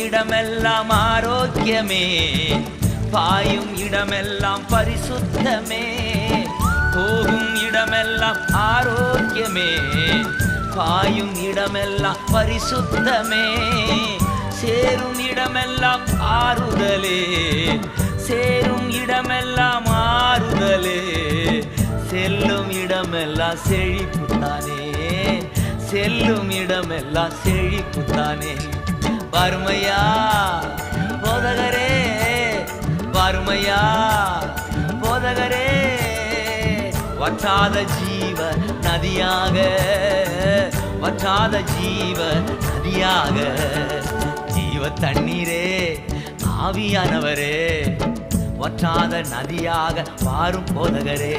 இடமெல்லாம் ஆரோக்கியமே, பாயும் இடமெல்லாம் பரிசுத்தமே. போகும் இடமெல்லாம் ஆரோக்கியமே, பாயும் இடமெல்லாம் பரிசுத்தமே. சேரும் இடமெல்லாம் ஆறுதலே, சேரும் இடமெல்லாம் ஆறுதலே. செல்லும் இடமெல்லாம் செழிப்புத்தானே, செல்லும் இடமெல்லாம் செழிப்புத்தானே. வறுமையா போதகரே, வறுமையா போதகரே. வற்றாத ஜீவ நதியாக, வற்றாத ஜீவ நதியாக. ஜீவ தண்ணீரே ஆவியானவரே, வற்றாத நதியாக வாரும் போதகரே.